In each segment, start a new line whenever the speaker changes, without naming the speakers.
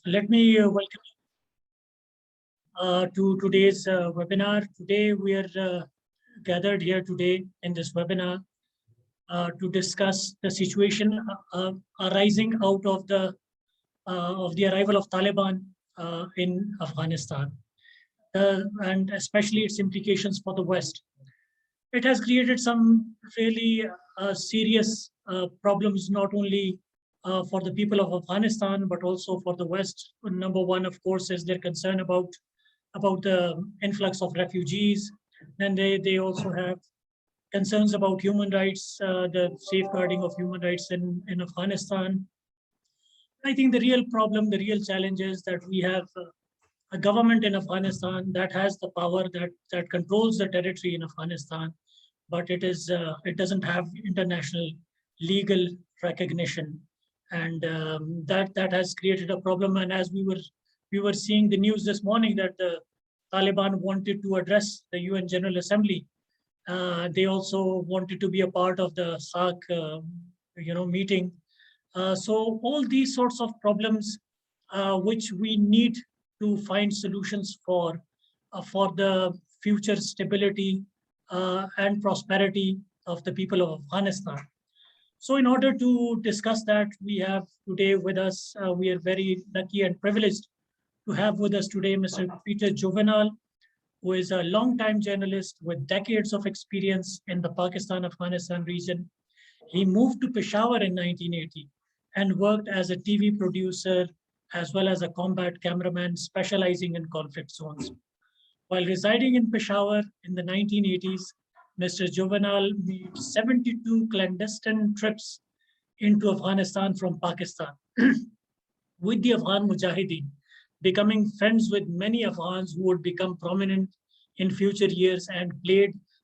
Let me welcome to today's webinar. Today we are gathered here today in this webinar to discuss the situation arising out of the arrival of Taliban in Afghanistan, and especially its implications for the West. It has created some really serious problems, not only for the people of Afghanistan, but also for the West. Number one, of course, is their concern about the influx of refugees. Then they also have concerns about human rights, the safeguarding of human rights in Afghanistan. I think the real problem, the real challenge is that we have a government in Afghanistan that has the power that controls the territory in Afghanistan, but it doesn't have international legal recognition, and that has created a problem. And as we were seeing the news this morning that the Taliban wanted to address the UN General Assembly. They also wanted to be a part of the SARC, meeting. So all these sorts of problems, which we need to find solutions for the future stability and prosperity of the people of Afghanistan. So in order to discuss that, we have today with us, we are very lucky and privileged to have with us today Mr. Peter JOUVENAL, who is a long-time journalist with decades of experience in the Pakistan-Afghanistan region. He moved to Peshawar in 1980 and worked as a TV producer as well as a combat cameraman specializing in conflict zones. While residing in Peshawar in the 1980s, Mr. JOUVENAL made 72 clandestine trips into Afghanistan from Pakistan with the Afghan Mujahideen, becoming friends with many Afghans who would become prominent in future years and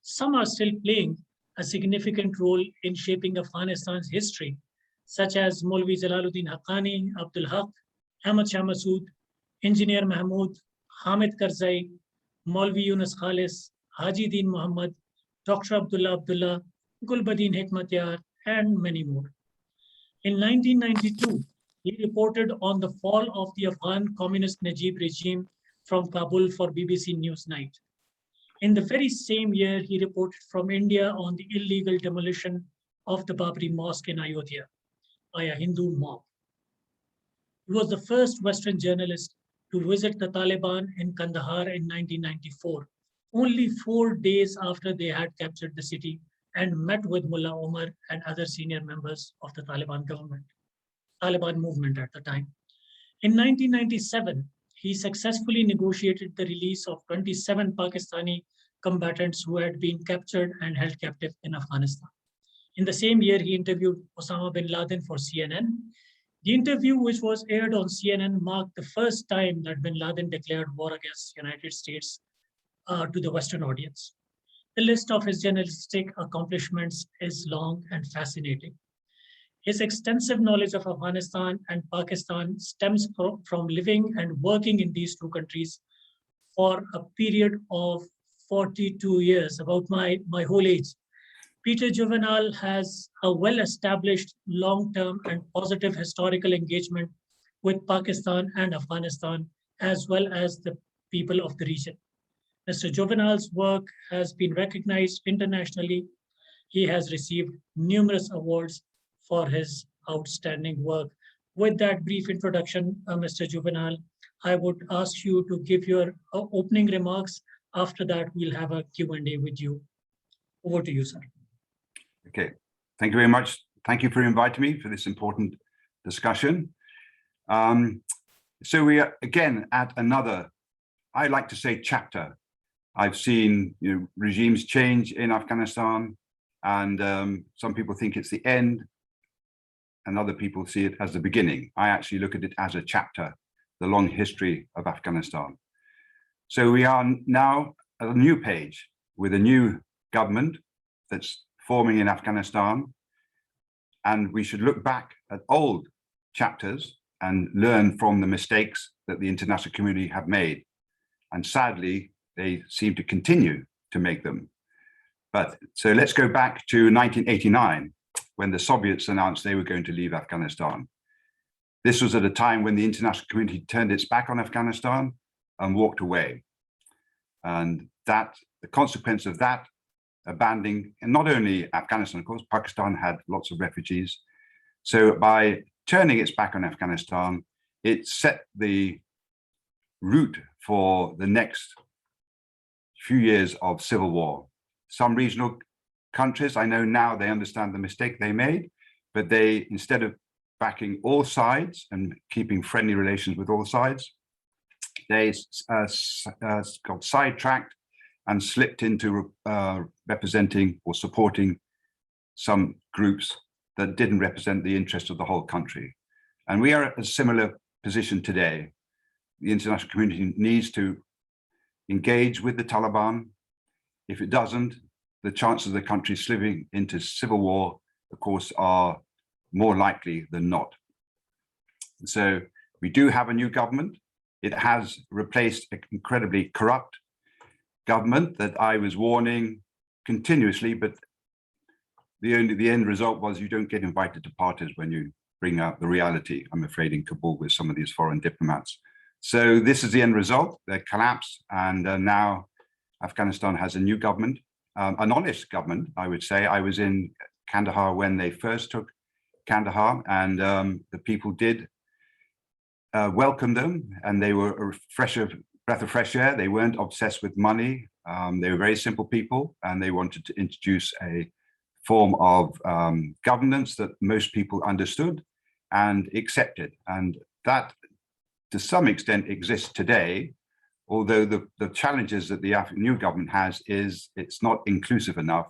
some are still playing a significant role in shaping Afghanistan's history, such as Maulvi Jalaluddin Haqqani, Abdul Haq, Ahmad Shah Massoud, Engineer Mahmood, Hamid Karzai, Maulvi Yunus Khalis, Haji Deen Muhammad, Dr. Abdullah, Gulbadin Hekmatyar, and many more. In 1992, he reported on the fall of the Afghan Communist Najib regime from Kabul for BBC Newsnight. In the very same year, he reported from India on the illegal demolition of the Babri Mosque in Ayodhya by a Hindu mob. He was the first Western journalist to visit the Taliban in Kandahar in 1994, only 4 days after they had captured the city, and met with Mullah Omar and other senior members of the Taliban movement at the time. In 1997, he successfully negotiated the release of 27 Pakistani combatants who had been captured and held captive in Afghanistan. In the same year, he interviewed Osama bin Laden for CNN. The interview, which was aired on CNN, marked the first time that bin Laden declared war against the United States to the Western audience. The list of his journalistic accomplishments is long and fascinating. His extensive knowledge of Afghanistan and Pakistan stems from living and working in these two countries for a period of 42 years, about my whole age. Peter JOUVENAL has a well-established long-term and positive historical engagement with Pakistan and Afghanistan, as well as the people of the region. Mr. JOUVENAL's work has been recognized internationally. He has received numerous awards for his outstanding work. With that brief introduction, Mr. JOUVENAL, I would ask you to give your opening remarks. After that, we'll have a Q&A with you. Over to you, sir.
Okay, thank you very much. Thank you for inviting me for this important discussion. So we are again at another, I like to say, chapter. I've seen regimes change in Afghanistan, and some people think it's the end, and other people see it as the beginning. I actually look at it as a chapter, the long history of Afghanistan. So we are now at a new page with a new government that's forming in Afghanistan, and we should look back at old chapters and learn from the mistakes that the international community have made. And sadly, they seem to continue to make them. But so let's go back to 1989, when the Soviets announced they were going to leave Afghanistan. This was at a time when the international community turned its back on Afghanistan and walked away. And that, the consequence of that, abandoning, and not only Afghanistan, of course, Pakistan had lots of refugees. So by turning its back on Afghanistan, it set the route for the next few years of civil war. Some regional countries, I know now they understand the mistake they made, but they, instead of backing all sides and keeping friendly relations with all sides, they got sidetracked and slipped into representing or supporting some groups that didn't represent the interest of the whole country. And we are at a similar position today. The international community needs to engage with the Taliban. If it doesn't, the chances of the country slipping into civil war, of course, are more likely than not. So we do have a new government. It has replaced an incredibly corrupt government that I was warning continuously, but the end result was you don't get invited to parties when you bring out the reality, I'm afraid, in Kabul with some of these foreign diplomats. So this is the end result, the collapse, and now Afghanistan has a new government, an honest government, I would say. I was in Kandahar when they first took Kandahar, and the people did welcome them, and they were a breath of fresh air. They weren't obsessed with money. They were very simple people, and they wanted to introduce a form of governance that most people understood and accepted. And that, to some extent, exists today, although the challenges that the new government has is it's not inclusive enough,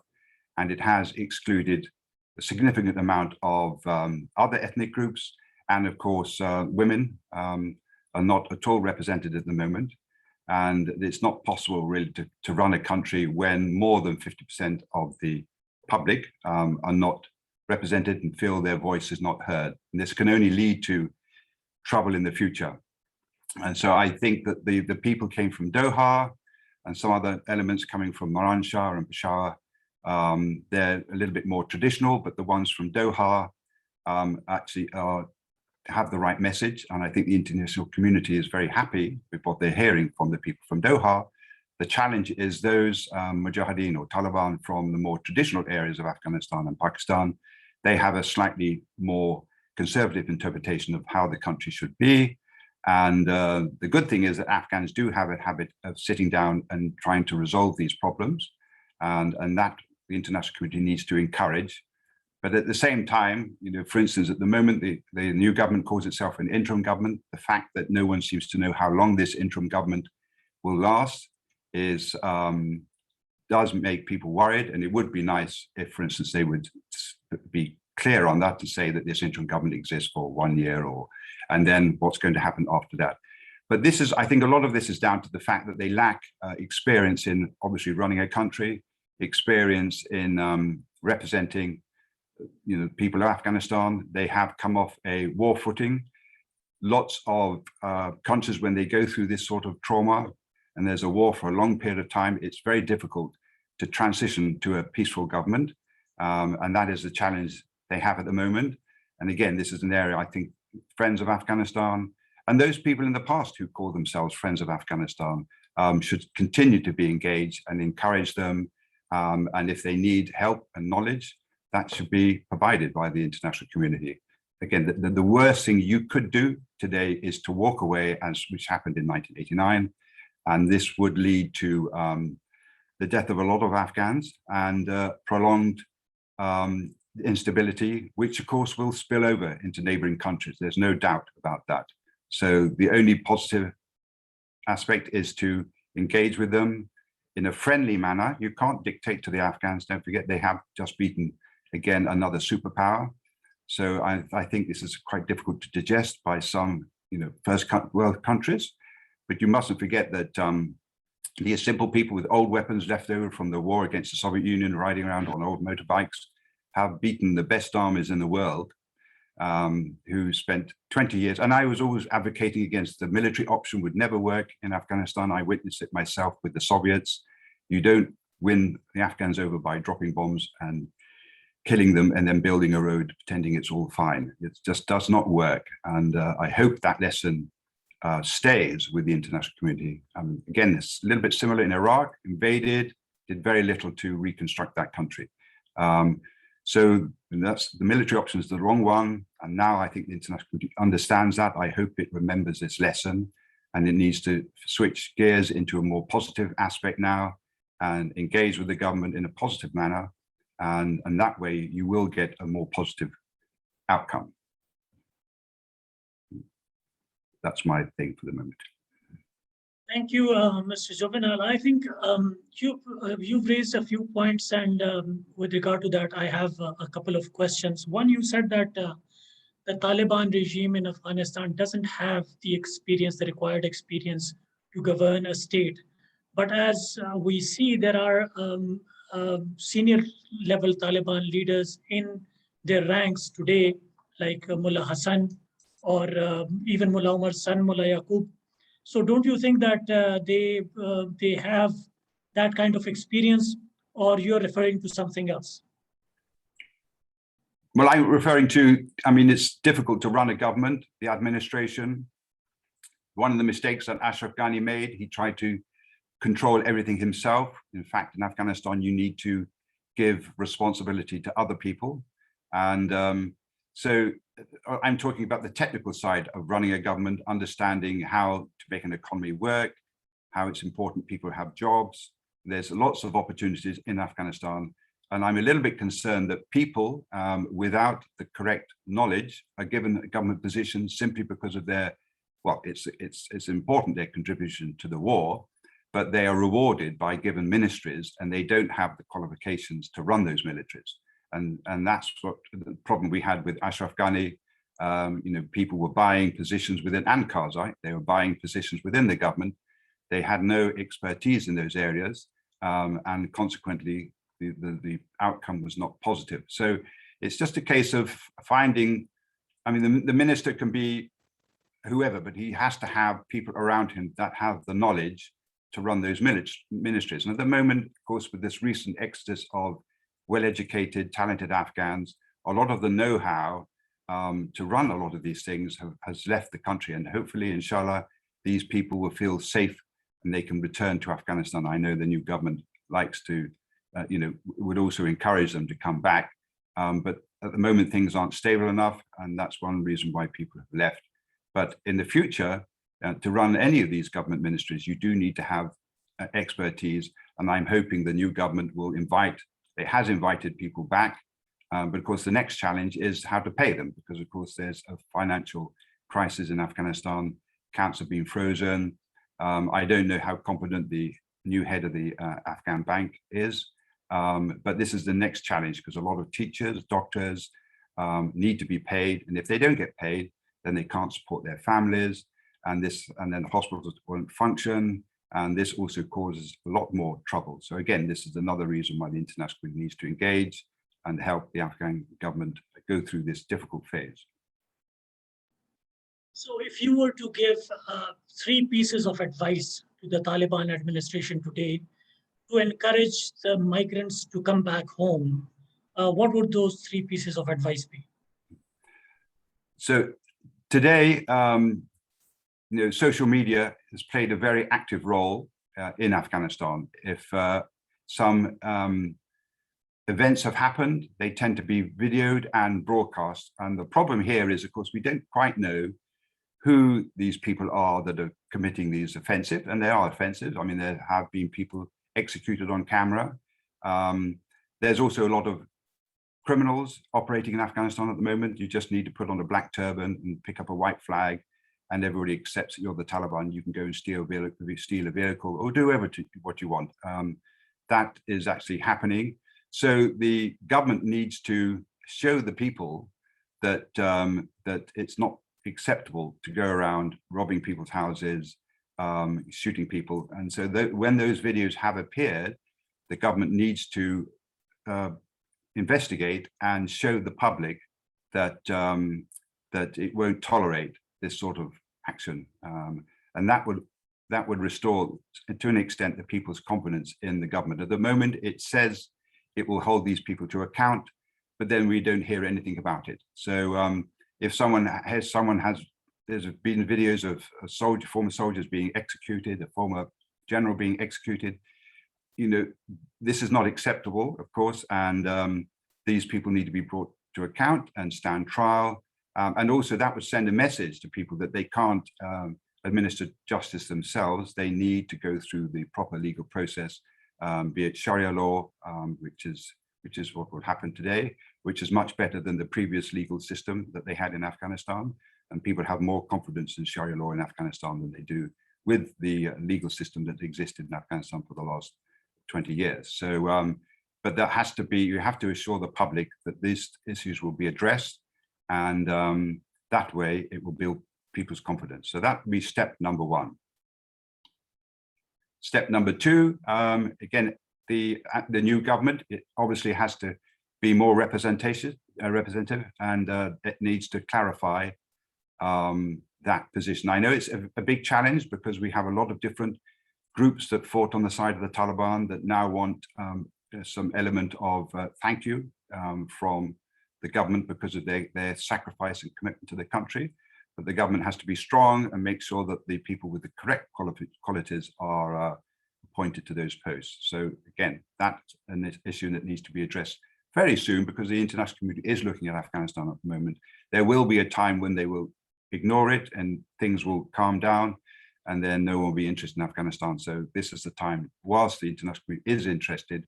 and it has excluded a significant amount of other ethnic groups. And of course, women are not at all represented at the moment. And it's not possible really to run a country when more than 50% of the public are not represented and feel their voice is not heard. And this can only lead to trouble in the future. And so I think that the people came from Doha and some other elements coming from Miranshah and Peshawar, they're a little bit more traditional, but the ones from Doha actually have the right message. And I think the international community is very happy with what they're hearing from the people from Doha. The challenge is those Mujahideen or Taliban from the more traditional areas of Afghanistan and Pakistan. They have a slightly more conservative interpretation of how the country should be. And the good thing is that Afghans do have a habit of sitting down and trying to resolve these problems. And that the international community needs to encourage. But at the same time, you know, for instance, at the moment, the new government calls itself an interim government. The fact that no one seems to know how long this interim government will last is does make people worried. And it would be nice if, for instance, they would be clear on that to say that this interim government exists for 1 year, and then what's going to happen after that. But this is, I think a lot of this is down to the fact that they lack experience in obviously running a country, experience in representing, you know, people of Afghanistan. They have come off a war footing. Lots of countries, when they go through this sort of trauma and there's a war for a long period of time, it's very difficult to transition to a peaceful government. And that is the challenge they have at the moment. And again, this is an area I think friends of Afghanistan and those people in the past who call themselves friends of Afghanistan should continue to be engaged and encourage them. And if they need help and knowledge, that should be provided by the international community. Again, the worst thing you could do today is to walk away, which happened in 1989. And this would lead to the death of a lot of Afghans and prolonged instability, which of course will spill over into neighboring countries. There's no doubt about that. So the only positive aspect is to engage with them in a friendly manner. You can't dictate to the Afghans. Don't forget, they have just beaten, again, another superpower. So I think this is quite difficult to digest by some, you know, first world countries. But you mustn't forget that these simple people with old weapons left over from the war against the Soviet Union, riding around on old motorbikes, have beaten the best armies in the world, who spent 20 years. And I was always advocating against the military option would never work in Afghanistan. I witnessed it myself with the Soviets. You don't win the Afghans over by dropping bombs and killing them and then building a road, pretending it's all fine. It just does not work. And I hope that lesson stays with the international community. Again, it's a little bit similar in Iraq, invaded, did very little to reconstruct that country. So that's the military option is the wrong one. And now I think the international community understands that. I hope it remembers this lesson, and it needs to switch gears into a more positive aspect now and engage with the government in a positive manner. And that way you will get a more positive outcome. That's my thing for the moment.
Thank you, Mr. Juvenal. I think you've raised a few points, and with regard to that, I have a couple of questions. One, you said that the Taliban regime in Afghanistan doesn't have the experience, the required experience to govern a state. But as we see, there are senior level Taliban leaders in their ranks today, like Mullah Hassan or even Mullah Umar's son, Mullah Yaqub. So don't you think that they have that kind of experience, or you're referring to something else?
Well, I'm referring to, I mean, it's difficult to run a government, the administration. One of the mistakes that Ashraf Ghani made, he tried to control everything himself. In fact, in Afghanistan, you need to give responsibility to other people. And so I'm talking about the technical side of running a government, understanding how to make an economy work, how it's important people have jobs. There's lots of opportunities in Afghanistan. And I'm a little bit concerned that people without the correct knowledge are given government positions simply because of their, well, it's important, their contribution to the war, but they are rewarded by given ministries and they don't have the qualifications to run those militaries. And that's what the problem we had with Ashraf Ghani. You know, people were buying positions within, and Karzai, they were buying positions within the government. They had no expertise in those areas, and consequently, the outcome was not positive. So it's just a case of finding, I mean, the minister can be whoever, but he has to have people around him that have the knowledge to run those ministries. And at the moment, of course, with this recent exodus of well-educated, talented Afghans, a lot of the know-how to run a lot of these things has left the country. And hopefully, inshallah, these people will feel safe and they can return to Afghanistan. I know the new government likes to, you know, would also encourage them to come back. But at the moment, things aren't stable enough. And that's one reason why people have left. But in the future, to run any of these government ministries, you do need to have expertise. And I'm hoping the new government will invite, it has invited people back. But of course, the next challenge is how to pay them, because of course, there's a financial crisis in Afghanistan. Accounts have been frozen. I don't know how competent the new head of the Afghan bank is, but this is the next challenge, because a lot of teachers, doctors need to be paid. And if they don't get paid, then they can't support their families. And then hospitals won't function. And this also causes a lot more trouble. So again, this is another reason why the international community needs to engage and help the Afghan government go through this difficult phase.
So if you were to give 3 pieces of advice to the Taliban administration today to encourage the migrants to come back home, what would those 3 pieces of advice be?
So today, you know, social media has played a very active role in Afghanistan. If some events have happened, they tend to be videoed and broadcast. And the problem here is, of course, we don't quite know who these people are that are committing these offensive, and they are offensive. I mean, there have been people executed on camera. There's also a lot of criminals operating in Afghanistan at the moment. You just need to put on a black turban and pick up a white flag, and everybody accepts that you're the Taliban. You can go and steal a vehicle or do what you want. That is actually happening. So the government needs to show the people that that it's not acceptable to go around robbing people's houses, shooting people. And so when those videos have appeared, the government needs to investigate and show the public that that it won't tolerate this sort of action, and that would restore to an extent the people's confidence in the government. At the moment, it says it will hold these people to account, but then we don't hear anything about it. So if there's been videos of former soldiers being executed, a former general being executed, this is not acceptable, of course, and these people need to be brought to account and stand trial. And also that would send a message to people that they can't administer justice themselves. They need to go through the proper legal process, be it Sharia law, which is what will happen today, which is much better than the previous legal system that they had in Afghanistan. And people have more confidence in Sharia law in Afghanistan than they do with the legal system that existed in Afghanistan for the last 20 years. So, but that has to be, you have to assure the public that these issues will be addressed, and that way it will build people's confidence. So that would be step number one. Step number two, again, the new government, it obviously has to be more representative, and it needs to clarify that position. I know it's a big challenge because we have a lot of different groups that fought on the side of the Taliban that now want some element of thank you from the government because of their sacrifice and commitment to the country. But the government has to be strong and make sure that the people with the correct qualities are appointed to those posts. So again, that's an issue that needs to be addressed very soon because the international community is looking at Afghanistan at the moment. There will be a time when they will ignore it and things will calm down, and then no one will be interested in Afghanistan. So this is the time, whilst the international community is interested,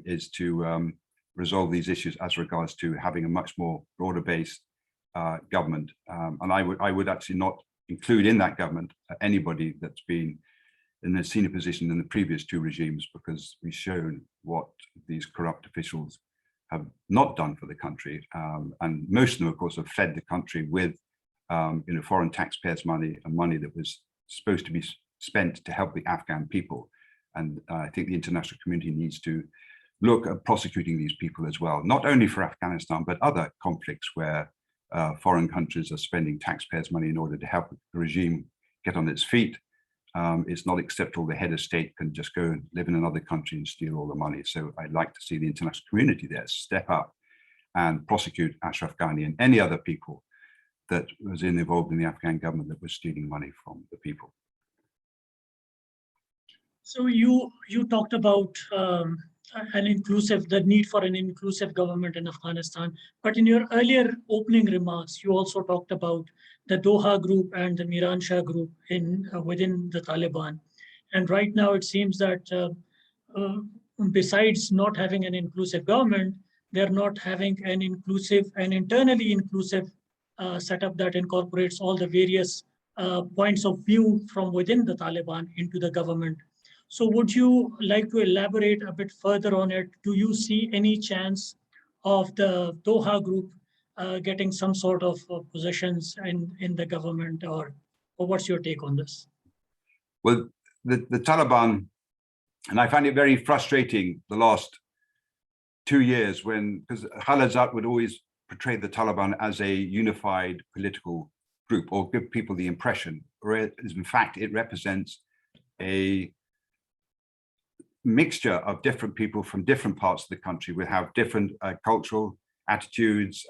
is to resolve these issues as regards to having a much more broader based government. And I would actually not include in that government anybody that's been in a senior position in the previous two regimes, because we've shown what these corrupt officials have not done for the country. And most of them, of course, have fed the country with foreign taxpayers' money and money that was supposed to be spent to help the Afghan people. And I think the international community needs to look at prosecuting these people as well, not only for Afghanistan, but other conflicts where foreign countries are spending taxpayers' money in order to help the regime get on its feet. It's not acceptable the head of state can just go and live in another country and steal all the money. So I'd like to see the international community there step up and prosecute Ashraf Ghani and any other people that was involved in the Afghan government that was stealing money from the people.
So you talked about the need for an inclusive government in Afghanistan, but in your earlier opening remarks, you also talked about the Doha group and the Miran Shah group within the Taliban. And right now it seems that besides not having an inclusive government, they're not having an internally inclusive setup that incorporates all the various points of view from within the Taliban into the government. So would you like to elaborate a bit further on it? Do you see any chance of the Doha group getting some sort of positions in the government, or what's your take on this?
Well, the Taliban, and I find it very frustrating the last 2 years because Khalilzad would always portray the Taliban as a unified political group or give people the impression, whereas in fact it represents a mixture of different people from different parts of the country. We have different cultural attitudes,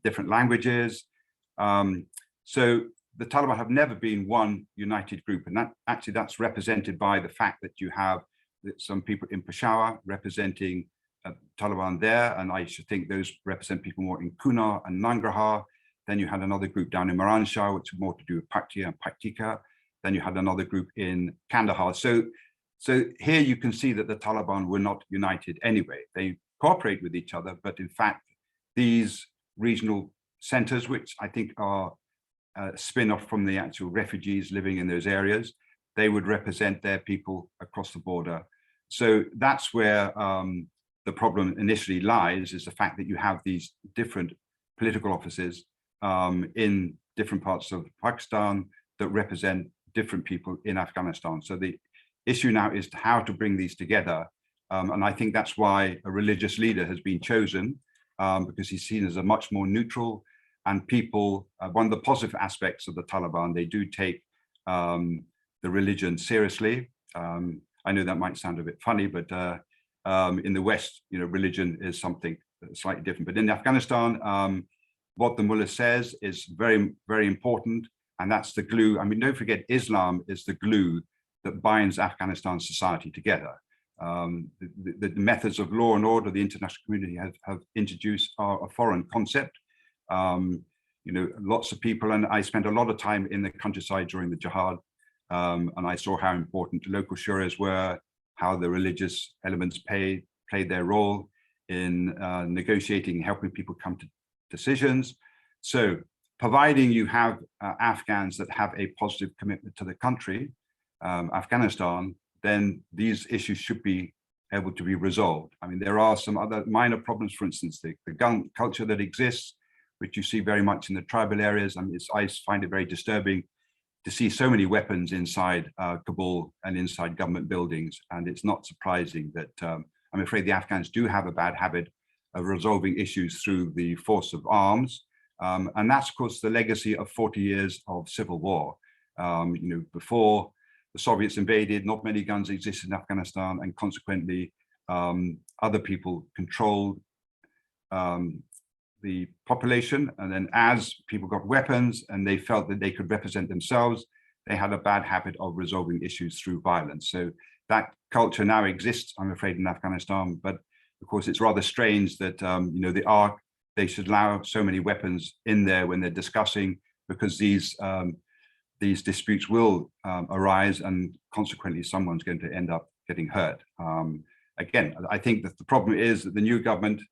different languages. So the Taliban have never been one united group, and that's represented by the fact that you have some people in Peshawar representing Taliban there, and I should think those represent people more in Kunar and Nangarhar. Then you had another group down in Miran Shah, which is more to do with Paktia and Paktika. Then you had another group in Kandahar. So here you can see that the Taliban were not united anyway. They cooperate with each other, but in fact, these regional centers, which I think are a spin-off from the actual refugees living in those areas, they would represent their people across the border. So that's where the problem initially lies, is the fact that you have these different political offices in different parts of Pakistan that represent different people in Afghanistan. So the issue now is how to bring these together. And I think that's why a religious leader has been chosen, because he's seen as a much more neutral, and people, one of the positive aspects of the Taliban, they do take the religion seriously. I know that might sound a bit funny, but in the West, religion is something slightly different. But in Afghanistan, what the mullah says is very, very important. And that's the glue. I mean, don't forget, Islam is the glue that binds Afghanistan society together. The methods of law and order the international community have introduced are a foreign concept. Lots of people, and I spent a lot of time in the countryside during the jihad, and I saw how important local shuras were, how the religious elements played their role in negotiating, helping people come to decisions. So providing you have Afghans that have a positive commitment to the country, Afghanistan, then these issues should be able to be resolved. I mean, there are some other minor problems, for instance, the gun culture that exists, which you see very much in the tribal areas. I mean, I find it very disturbing to see so many weapons inside Kabul and inside government buildings. And it's not surprising that I'm afraid the Afghans do have a bad habit of resolving issues through the force of arms. And that's, of course, the legacy of 40 years of civil war. Before the Soviets invaded, not many guns existed in Afghanistan, and consequently, other people controlled the population. And then as people got weapons and they felt that they could represent themselves, they had a bad habit of resolving issues through violence. So that culture now exists, I'm afraid, in Afghanistan. But of course, it's rather strange that, they should allow so many weapons in there when they're discussing, because these disputes will arise, and consequently someone's going to end up getting hurt. Again, I think that the problem is that the new government,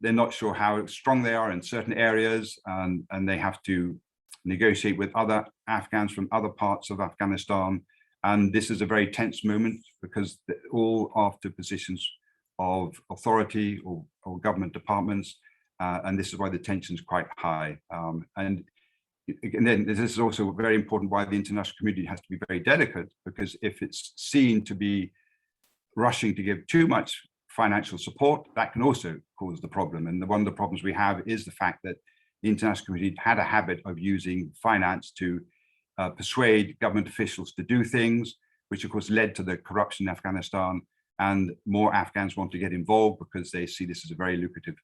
they're not sure how strong they are in certain areas, and they have to negotiate with other Afghans from other parts of Afghanistan. And this is a very tense moment, because they're all after positions of authority or government departments. And this is why the tension is quite high. And then this is also very important why the international community has to be very delicate, because if it's seen to be rushing to give too much financial support, that can also cause the problem. And one of the problems we have is the fact that the international community had a habit of using finance to persuade government officials to do things, which of course led to the corruption in Afghanistan. And more Afghans want to get involved because they see this as a very lucrative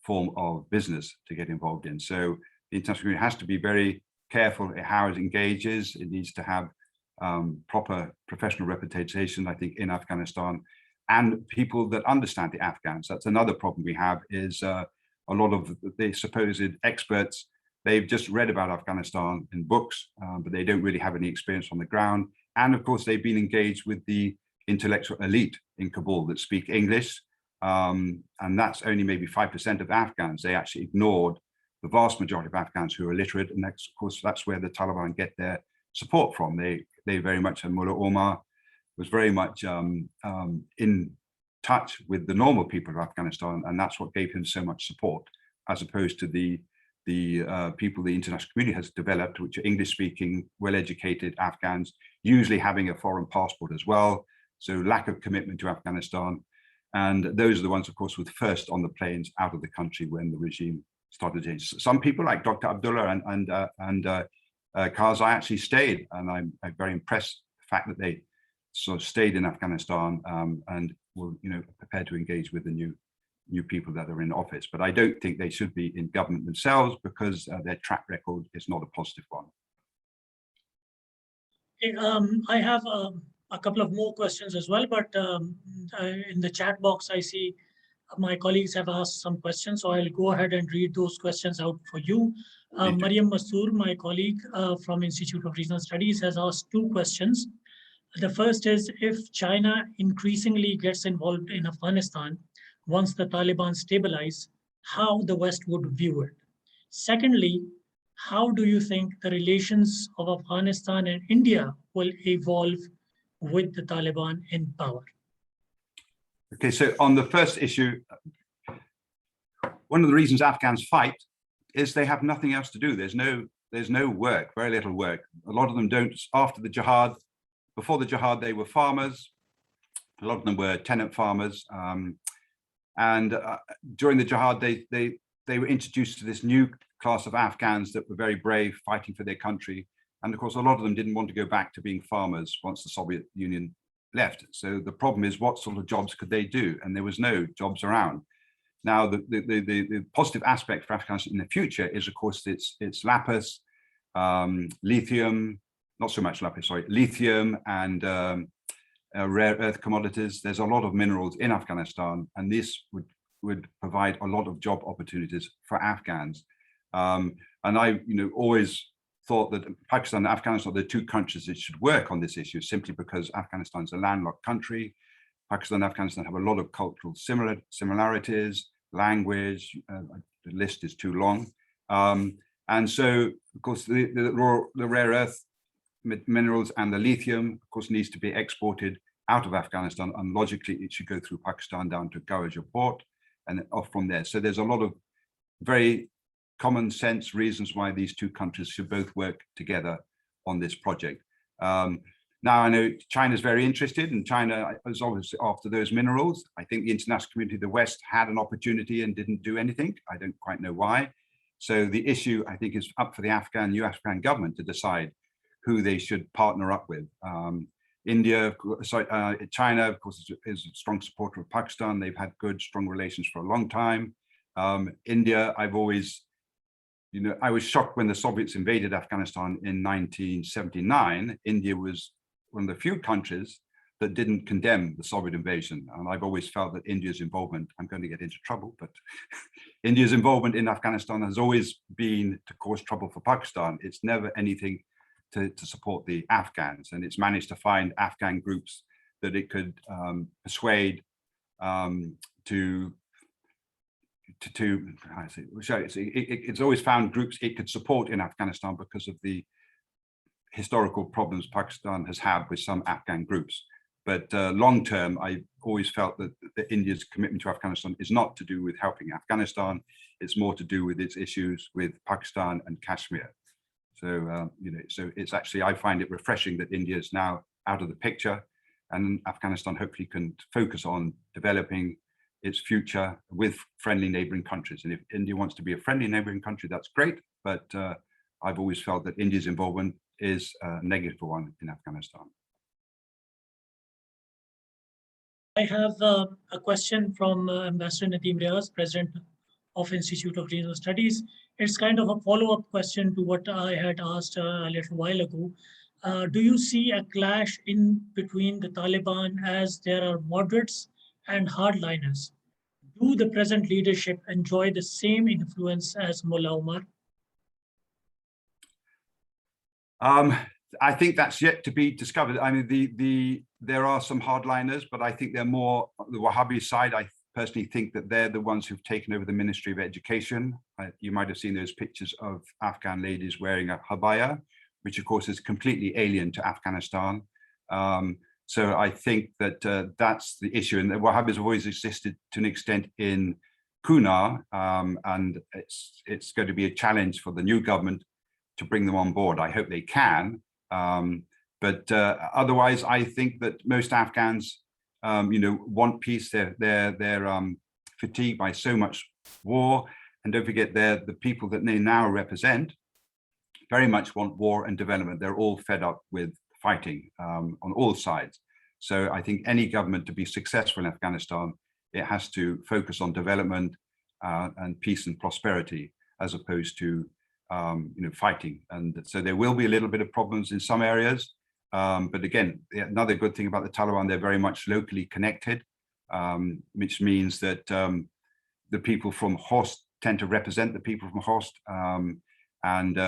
form of business to get involved in. So the international community has to be very careful how it engages. It needs to have proper professional representation, I think, in Afghanistan, and people that understand the Afghans. That's another problem we have, is a lot of the supposed experts, they've just read about Afghanistan in books, but they don't really have any experience on the ground. And of course, they've been engaged with the intellectual elite in Kabul that speak English. And that's only maybe 5% of Afghans. They actually ignored the vast majority of Afghans who are illiterate. And that's, of course, that's where the Taliban get their support from. They very much, and Mullah Omar was very much in touch with the normal people of Afghanistan. And that's what gave him so much support, as opposed to the people the international community has developed, which are English-speaking, well-educated Afghans, usually having a foreign passport as well. So lack of commitment to Afghanistan. And those are the ones, of course, were first on the planes out of the country when the regime started to change. Some people like Dr. Abdullah and Karzai actually stayed, and I'm very impressed with the fact that they sort of stayed in Afghanistan and were, prepared to engage with the new people that are in office. But I don't think they should be in government themselves, because their track record is not a positive one.
I have a couple of more questions as well, but in the chat box, I see my colleagues have asked some questions, so I'll go ahead and read those questions out for you. Mariam Masoor, my colleague from Institute of Regional Studies, has asked two questions. The first is, if China increasingly gets involved in Afghanistan once the Taliban stabilize, how the West would view it? Secondly, how do you think the relations of Afghanistan and India will evolve with the Taliban in power?
Okay, so on the first issue, one of the reasons Afghans fight is they have nothing else to do. There's no work, very little work. A lot of them don't. After the jihad, before the jihad, they were farmers. A lot of them were tenant farmers. And during the jihad, they were introduced to this new class of Afghans that were very brave, fighting for their country. And of course, a lot of them didn't want to go back to being farmers once the Soviet Union left. So the problem is, what sort of jobs could they do? And there was no jobs around. Now, the positive aspect for Afghanistan in the future is, of course, it's lapis, lithium, not so much lapis, sorry, lithium and rare earth commodities. There's a lot of minerals in Afghanistan, and this would provide a lot of job opportunities for Afghans. And I, always thought that Pakistan and Afghanistan are the two countries that should work on this issue, simply because Afghanistan is a landlocked country. Pakistan and Afghanistan have a lot of cultural similarities, language, the list is too long. And so, of course, the rare earth minerals and the lithium, of course, needs to be exported out of Afghanistan, and logically it should go through Pakistan down to Gawajr port and off from there. So there's a lot of very common sense reasons why these two countries should both work together on this project. Now, I know China's very interested, and China is obviously after those minerals. I think the international community, the West, had an opportunity and didn't do anything. I don't quite know why. So the issue, I think, is up for the new Afghan government to decide who they should partner up with. China, of course, is a strong supporter of Pakistan. They've had good, strong relations for a long time. India, I've always, I was shocked when the Soviets invaded Afghanistan in 1979. India was one of the few countries that didn't condemn the Soviet invasion. And I've always felt that India's involvement, I'm going to get into trouble, but India's involvement in Afghanistan has always been to cause trouble for Pakistan. It's never anything to support the Afghans. And it's managed to find Afghan groups that it could persuade it's always found groups it could support in Afghanistan because of the historical problems Pakistan has had with some Afghan groups. But long term, I always felt that India's commitment to Afghanistan is not to do with helping Afghanistan. It's more to do with its issues with Pakistan and Kashmir. So, so it's actually, I find it refreshing that India is now out of the picture, and Afghanistan hopefully can focus on developing its future with friendly neighboring countries. And if India wants to be a friendly neighboring country, that's great. But I've always felt that India's involvement is a negative one in Afghanistan.
I have a question from Ambassador Nadeem Riaz, President of Institute of Regional Studies. It's kind of a follow-up question to what I had asked a little while ago. Do you see a clash in between the Taliban, as there are moderates and hardliners? Do the present leadership enjoy the same influence as Mullah Omar?
I think that's yet to be discovered. I mean, there are some hardliners, but I think they're more the Wahhabi side. I personally think that they're the ones who've taken over the Ministry of Education. You might have seen those pictures of Afghan ladies wearing a habaya, which of course is completely alien to Afghanistan. So I think that that's the issue, and the Wahhabis have always existed to an extent in Kunar, and it's going to be a challenge for the new government to bring them on board. I hope they can, but otherwise, I think that most Afghans, want peace. They're fatigued by so much war, and don't forget, the people that they now represent very much want war and development. They're all fed up with fighting on all sides. So I think any government to be successful in Afghanistan, it has to focus on development and peace and prosperity, as opposed to fighting. And so there will be a little bit of problems in some areas. But again, another good thing about the Taliban, they're very much locally connected, which means that the people from Host tend to represent the people from Host. And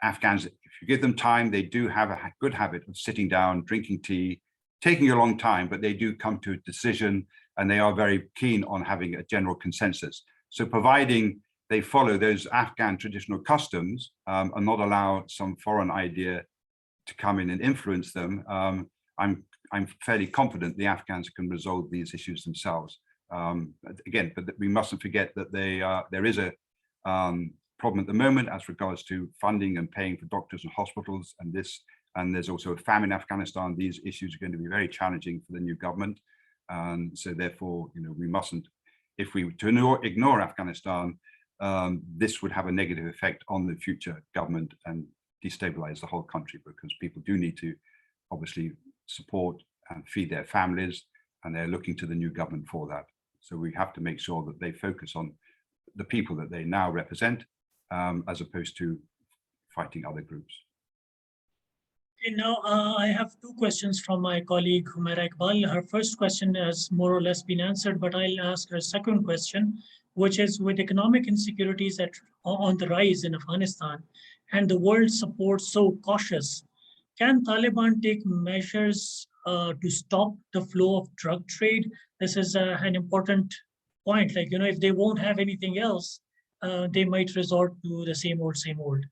Afghans, if you give them time, they do have a good habit of sitting down, drinking tea, taking a long time, but they do come to a decision, and they are very keen on having a general consensus. So providing they follow those Afghan traditional customs and not allow some foreign idea to come in and influence them, I'm fairly confident the Afghans can resolve these issues themselves. Again, but we mustn't forget that there is a problem at the moment as regards to funding and paying for doctors and hospitals, and there's also a famine in Afghanistan. These issues are going to be very challenging for the new government, and so therefore, we mustn't, if we were to ignore Afghanistan, this would have a negative effect on the future government and destabilize the whole country, because people do need to obviously support and feed their families, and they're looking to the new government for that. So we have to make sure that they focus on the people that they now represent, as opposed to fighting other groups.
Okay, now I have two questions from my colleague Humaira Iqbal. Her first question has more or less been answered, but I'll ask her second question, which is, with economic insecurities on the rise in Afghanistan and the world support so cautious, can Taliban take measures to stop the flow of drug trade? This is an important point. Like, if they won't have anything else, they might resort to the same old, same old.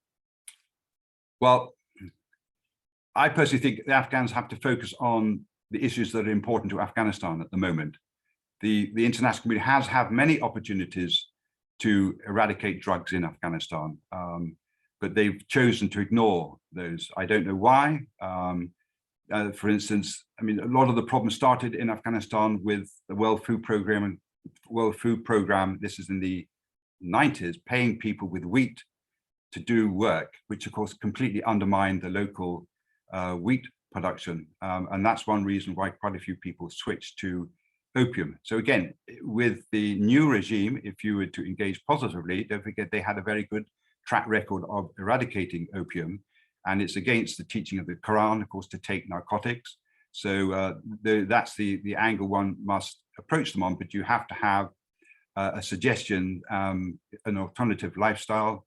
Well, I personally think the Afghans have to focus on the issues that are important to Afghanistan at the moment. The international community has had many opportunities to eradicate drugs in Afghanistan, but they've chosen to ignore those. I don't know why. For instance, I mean, a lot of the problems started in Afghanistan with the World Food Program. This is in the 90s, paying people with wheat to do work, which of course completely undermined the local wheat production. And that's one reason why quite a few people switched to opium. So again, with the new regime, if you were to engage positively, don't forget they had a very good track record of eradicating opium. And it's against the teaching of the Quran, of course, to take narcotics. So that's the angle one must approach them on, but you have to have a suggestion, an alternative lifestyle,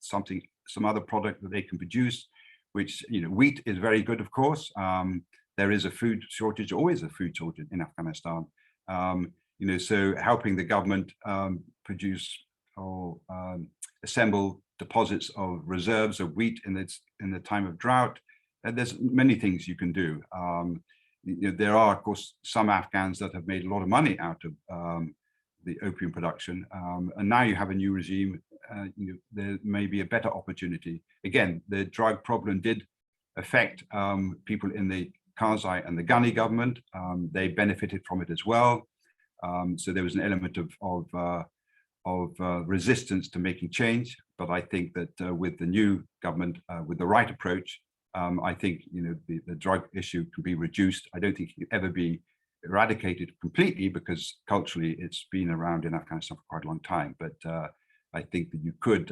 some other product that they can produce, which, wheat is very good, of course. There is a food shortage, always a food shortage in Afghanistan. So helping the government produce or assemble deposits of reserves of wheat in the time of drought. There's many things you can do. There are, of course, some Afghans that have made a lot of money out of the opium production, and now you have a new regime. There may be a better opportunity. Again, the drug problem did affect people in the Karzai and the Ghani government. They benefited from it as well. So there was an element of resistance to making change. But I think that with the new government, with the right approach, I think the drug issue can be reduced. I don't think it can ever be eradicated completely, because culturally it's been around in Afghanistan for quite a long time. But I think that you could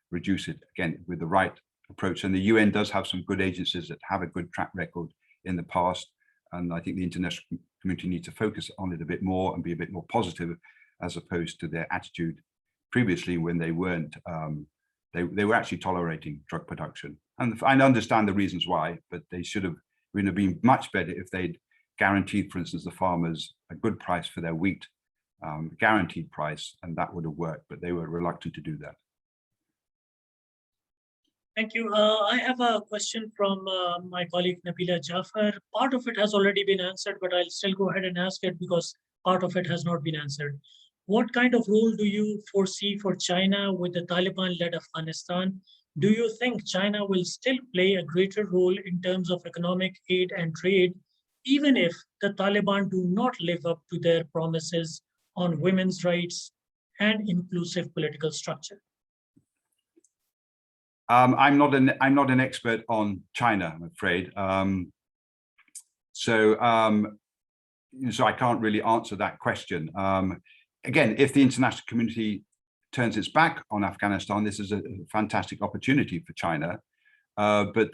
reduce it, again, with the right approach. And the UN does have some good agencies that have a good track record in the past. And I think the international community needs to focus on it a bit more and be a bit more positive, as opposed to their attitude previously, when they weren't, they were actually tolerating drug production. And I understand the reasons why, but they should have been much better if they'd guaranteed, for instance, the farmers a good price for their wheat, guaranteed price, and that would have worked, but they were reluctant to do that.
Thank you. I have a question from my colleague Nabila Jafar. Part of it has already been answered, but I'll still go ahead and ask it because part of it has not been answered. What kind of role do you foresee for China with the Taliban-led Afghanistan? Do you think China will still play a greater role in terms of economic aid and trade, even if the Taliban do not live up to their promises on women's rights and inclusive political structure?
I'm not an expert on China, I'm afraid. So I can't really answer that question. Again, if the international community turns its back on Afghanistan, this is a fantastic opportunity for China. But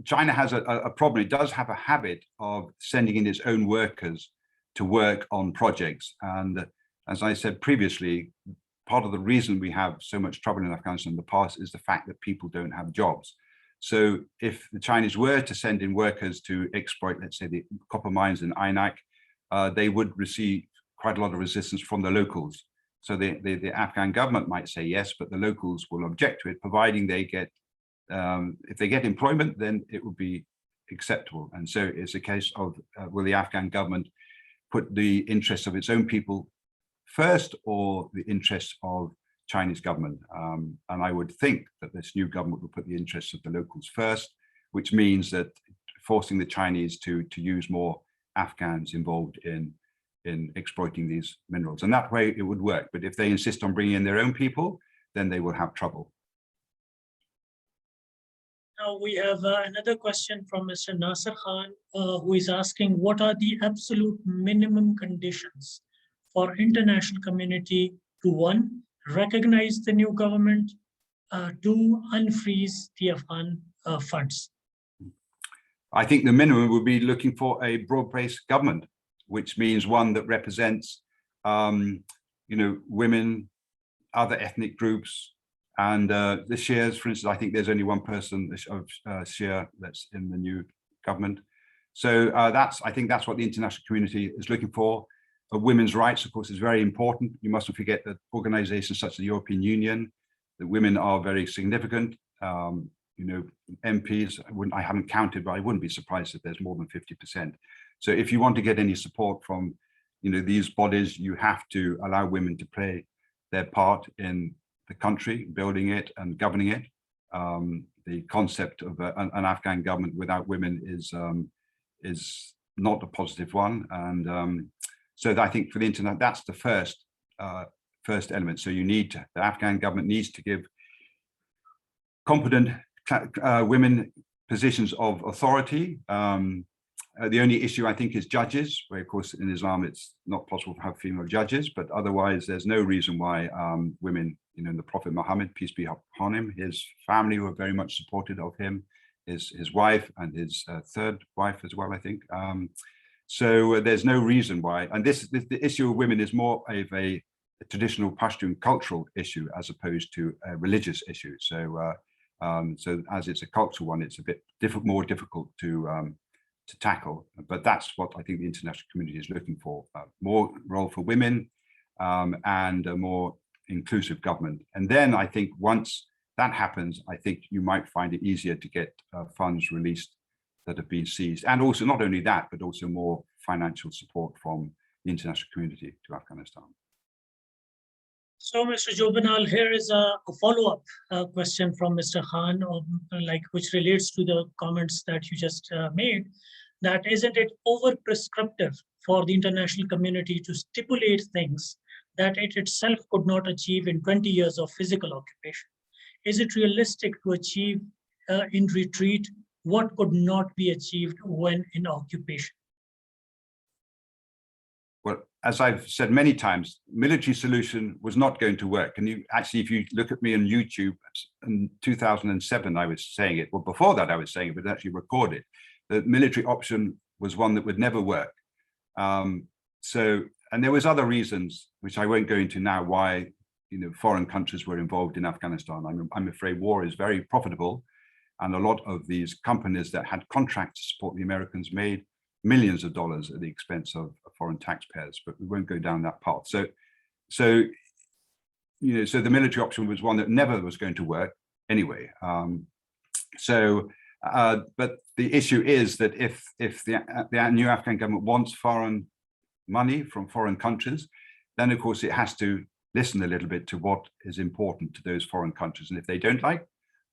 China has a problem. It does have a habit of sending in its own workers to work on projects. And as I said previously, part of the reason we have so much trouble in Afghanistan in the past is the fact that people don't have jobs. So if the Chinese were to send in workers to exploit, let's say, the copper mines in Ainak, they would receive quite a lot of resistance from the locals. So the Afghan government might say yes, but the locals will object to it, providing they get, if they get employment, then it will be acceptable. And so it's a case of, will the Afghan government put the interests of its own people first, or the interests of Chinese government? And I would think that this new government will put the interests of the locals first, which means that forcing the Chinese to use more Afghans involved in exploiting these minerals. And that way it would work. But if they insist on bringing in their own people, then they will have trouble.
Now we have another question from Mr. Nasser Khan, who is asking, what are the absolute minimum conditions for international community to one, recognize the new government, two, unfreeze the Afghan funds?
I think the minimum would be looking for a broad-based government, which means one that represents, women, other ethnic groups, and the Shias, for instance. I think there's only one person of Shia that's in the new government. So I think that's what the international community is looking for. Women's rights, of course, is very important. You mustn't forget that organizations such as the European Union, that women are very significant. MPs, I haven't counted, but I wouldn't be surprised if there's more than 50%. So if you want to get any support from, these bodies, you have to allow women to play their part in the country, building it and governing it. The concept of an Afghan government without women is not a positive one. And so I think for the internet, that's the first element. So the Afghan government needs to give competent women positions of authority. The only issue, I think, is judges, where, of course, in Islam, it's not possible to have female judges, but otherwise, there's no reason why women, the Prophet Muhammad, peace be upon him, his family were very much supportive of him, his wife and his third wife as well, I think. So there's no reason why. And the issue of women is more of a traditional Pashtun cultural issue as opposed to a religious issue. So as it's a cultural one, it's a bit more difficult to tackle. But that's what I think the international community is looking for: more role for women and a more inclusive government. And then I think once that happens, I think you might find it easier to get funds released that have been seized. And also not only that, but also more financial support from the international community to Afghanistan.
So, Mr. Jouvenal, here is a follow-up question from Mr. Khan, which relates to the comments that you just made, that isn't it over-prescriptive for the international community to stipulate things that it itself could not achieve in 20 years of physical occupation? Is it realistic to achieve in retreat what could not be achieved when in occupation?
Well, as I've said many times, military solution was not going to work. And if you look at me on YouTube, in 2007, I was saying it. Well, before that, I was saying it, but actually recorded. The military option was one that would never work. And there was other reasons, which I won't go into now, why foreign countries were involved in Afghanistan. I'm afraid war is very profitable. And a lot of these companies that had contracts to support the Americans made millions of dollars at the expense of foreign taxpayers, but we won't go down that path. So the military option was one that never was going to work anyway. But the issue is that if the new Afghan government wants foreign money from foreign countries, then of course it has to listen a little bit to what is important to those foreign countries. And if they don't like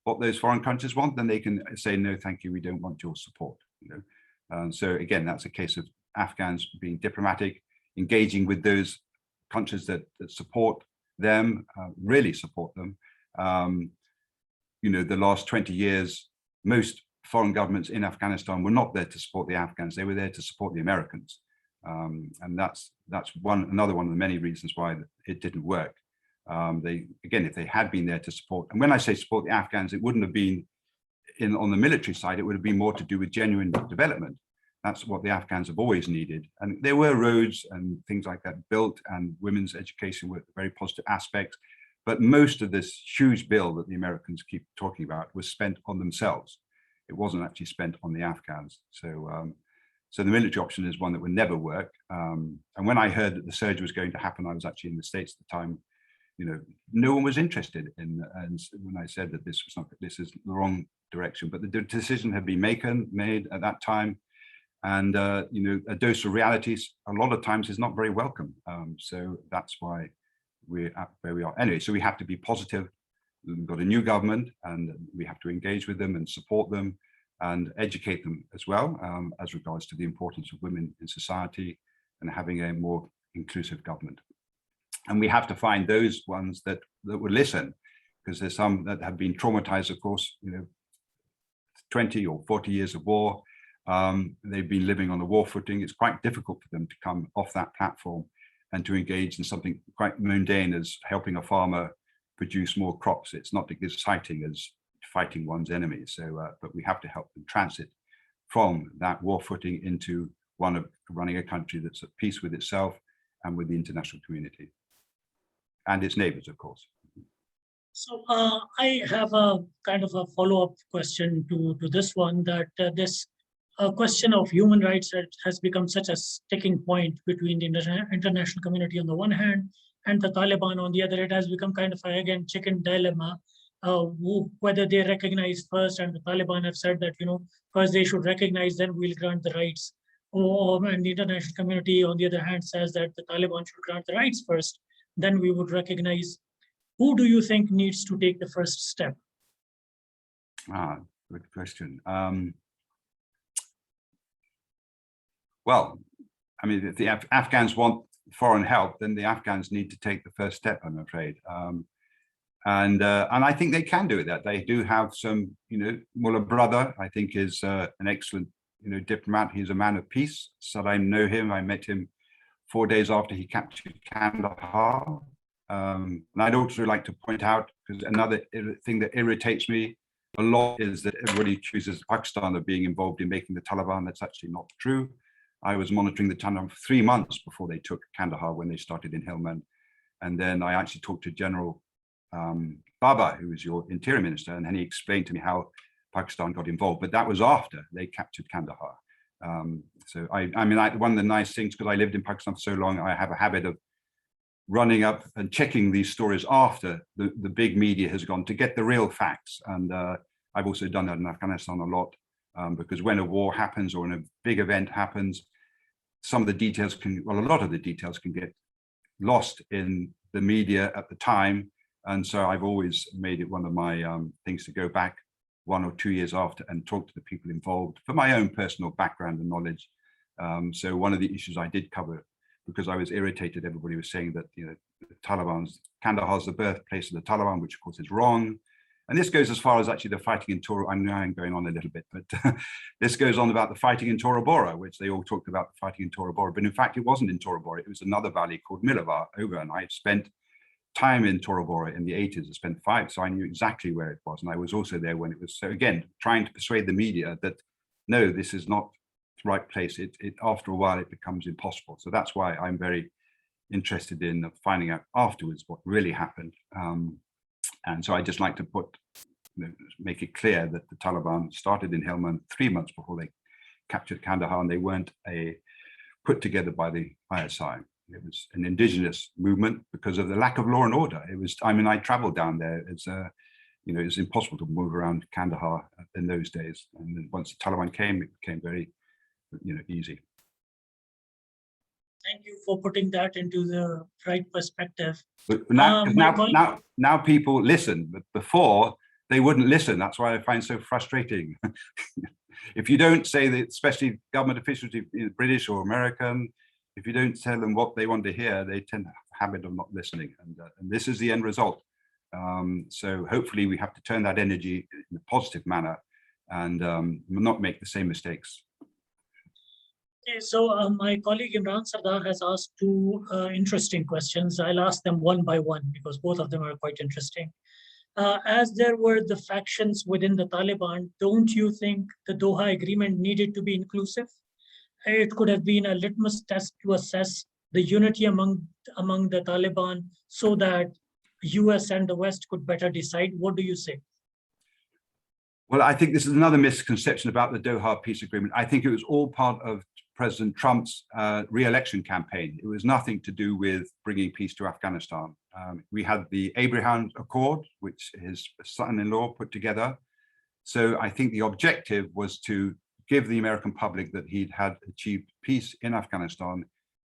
what those foreign countries want, then they can say, no, thank you, we don't want your support. So again, that's a case of Afghans being diplomatic, engaging with those countries that support them, really support them. The last 20 years, most foreign governments in Afghanistan were not there to support the Afghans, they were there to support the Americans. And that's another one of the many reasons why it didn't work. If they had been there to support, and when I say support the Afghans, it wouldn't have been on the military side, it would have been more to do with genuine development. That's what the Afghans have always needed. And there were roads and things like that built, and women's education were very positive aspects. But most of this huge bill that the Americans keep talking about was spent on themselves. It wasn't actually spent on the Afghans. So the military option is one that would never work. And when I heard that the surge was going to happen, I was actually in the States at the time. No one was interested in, and when I said that this is the wrong direction, but the decision had been made at that time. And a dose of realities a lot of times is not very welcome. So that's why we're at where we are. Anyway, so we have to be positive. We've got a new government, and we have to engage with them and support them and educate them as well, as regards to the importance of women in society and having a more inclusive government. And we have to find those ones that would listen, because there's some that have been traumatized, of course, 20 or 40 years of war. They've been living on a war footing. It's quite difficult for them to come off that platform and to engage in something quite mundane as helping a farmer produce more crops. It's not as exciting as fighting one's enemies. So, but we have to help them transit from that war footing into one of running a country that's at peace with itself and with the international community and its neighbors, of course.
So I have a kind of a follow-up question to this one, that this question of human rights has become such a sticking point between the international community on the one hand and the Taliban on the other. It has become kind of a, again, chicken dilemma, whether they recognize first, and the Taliban have said that, you know, first they should recognize, then we'll grant the rights. And the international community, on the other hand, says that the Taliban should grant the rights first, then we would recognize. Who do you think needs to take the first step?
Good question. Well, I mean, if the Afghans want foreign help, then the Afghans need to take the first step, I'm afraid. And I think they can do that. They do have some, you know, Mullah brother, I think, is an excellent, you know, diplomat. He's a man of peace. So I know him. I met him 4 days after he captured Kandahar. And I'd also like to point out, because another thing that irritates me a lot is that everybody accuses Pakistan of being involved in making the Taliban. That's actually not true. I was monitoring the Taliban for 3 months before they took Kandahar, when they started in Helmand. And then I actually talked to General Baba, who was your interior minister, and then he explained to me how Pakistan got involved. But that was after they captured Kandahar. So I mean, one of the nice things, because I lived in Pakistan for so long, I have a habit of running up and checking these stories after the big media has gone, to get the real facts. And I've also done that in Afghanistan a lot, because when a war happens or when a big event happens, some of the details a lot of the details can get lost in the media at the time. And so I've always made it one of my things to go back 1 or 2 years after and talk to the people involved for my own personal background and knowledge. So one of the issues I did cover, because I was irritated, everybody was saying that, you know, the Taliban's, Kandahar's the birthplace of the Taliban, which of course is wrong. And this goes as far as actually the fighting in Tora. I know I'm going on a little bit, but this goes on about the fighting in Tora Bora, which they all talked about the fighting in Tora Bora. But in fact, it wasn't in Tora Bora. It was another valley called Milavar over. And I spent time in Tora Bora in the 80s. I spent 5, so I knew exactly where it was. And I was also there when it was. So again, trying to persuade the media that, no, this is not the right place. After a while, it becomes impossible. So that's why I'm very interested in finding out afterwards what really happened. And so I just like to make it clear that the Taliban started in Helmand 3 months before they captured Kandahar, and they weren't put together by the ISI. It was an indigenous movement because of the lack of law and order. It was, I mean, I traveled down there. It's, you know, it's impossible to move around Kandahar in those days. And then once the Taliban came, it became very, you know, easy.
Thank you for putting that into the right perspective.
But now people listen, but before they wouldn't listen. That's why I find it so frustrating. If you don't say that, especially government officials, British or American, if you don't tell them what they want to hear, they tend to have a habit of not listening. And this is the end result. So hopefully we have to turn that energy in a positive manner and not make the same mistakes.
Okay, so my colleague Imran Sardar has asked 2 interesting questions. I'll ask them one by one because both of them are quite interesting. As there were the factions within the Taliban, don't you think the Doha Agreement needed to be inclusive? It could have been a litmus test to assess the unity among the Taliban so that US and the West could better decide. What do you say?
Well, I think this is another misconception about the Doha Peace Agreement. I think it was all part of President Trump's re-election campaign. It was nothing to do with bringing peace to Afghanistan. We had the Abraham Accord, which his son-in-law put together. So I think the objective was to give the American public that he'd had achieved peace in Afghanistan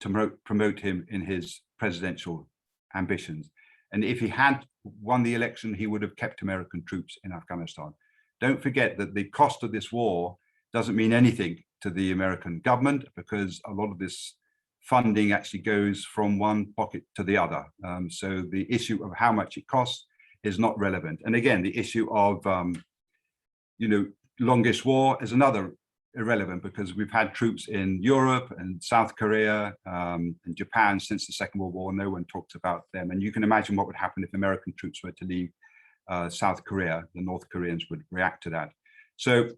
to promote him in his presidential ambitions. And if he had won the election, he would have kept American troops in Afghanistan. Don't forget that the cost of this war doesn't mean anything to the American government, because a lot of this funding actually goes from one pocket to the other. So the issue of how much it costs is not relevant. And again, the issue of, you know, longest war is another irrelevant because we've had troops in Europe and South Korea and Japan since the Second World War. No one talks about them. And you can imagine what would happen if American troops were to leave South Korea. The North Koreans would react to that. So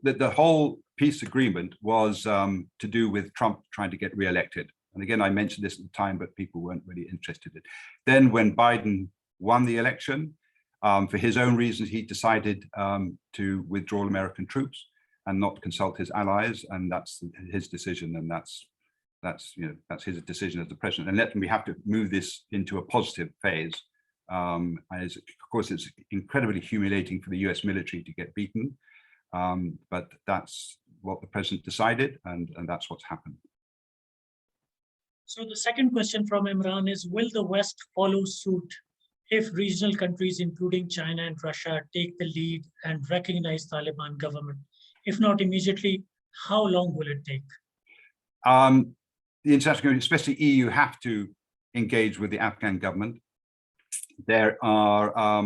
the whole peace agreement was to do with Trump trying to get re-elected. And again, I mentioned this at the time, but people weren't really interested in it. Then when Biden won the election, for his own reasons, he decided to withdraw American troops and not consult his allies, and that's his decision, and that's his decision as the president. And we have to move this into a positive phase. As of course, it's incredibly humiliating for the U.S. military to get beaten, but that's what the president decided, and that's what's happened.
So the second question from Imran is, will the West follow suit if regional countries, including China and Russia, take the lead and recognize Taliban government? If not immediately, how long will it take?
The international community, especially EU, have to engage with the Afghan government. There are,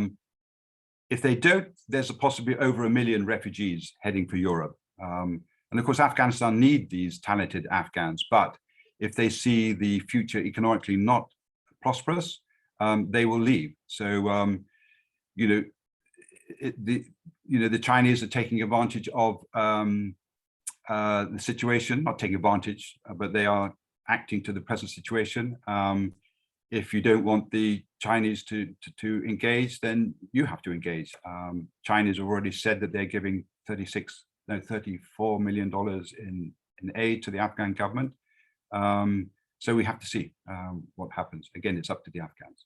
if they don't, there's a possibly over 1 million refugees heading for Europe. And of course, Afghanistan need these talented Afghans, but if they see the future economically not prosperous, they will leave. So, the Chinese are taking advantage of the situation, not taking advantage, but they are acting to the present situation. If you don't want the Chinese to engage, then you have to engage. Chinese have already said that they're giving $34 million in aid to the Afghan government. So we have to see what happens. Again, it's up to the Afghans.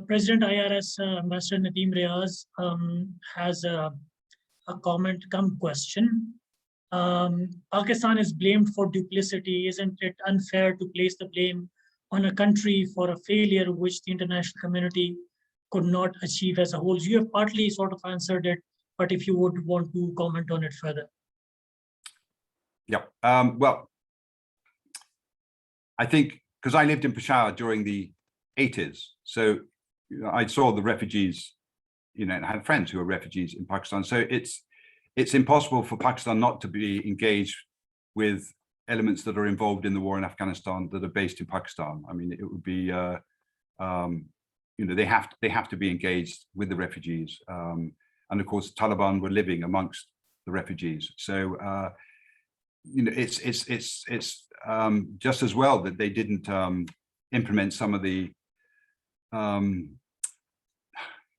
President IRS Ambassador Nadeem Riaz has a question. Pakistan is blamed for duplicity. Isn't it unfair to place the blame on a country for a failure which the international community could not achieve as a whole? You have partly sort of answered it, but if you would want to comment on it further.
Yeah, well, I think because I lived in Peshawar during the 80s, so I saw the refugees, and I had friends who were refugees in Pakistan. So it's impossible for Pakistan not to be engaged with elements that are involved in the war in Afghanistan that are based in Pakistan. I mean, it would be, they have to be engaged with the refugees. And of course, Taliban were living amongst the refugees. So, it's just as well that they didn't implement some of the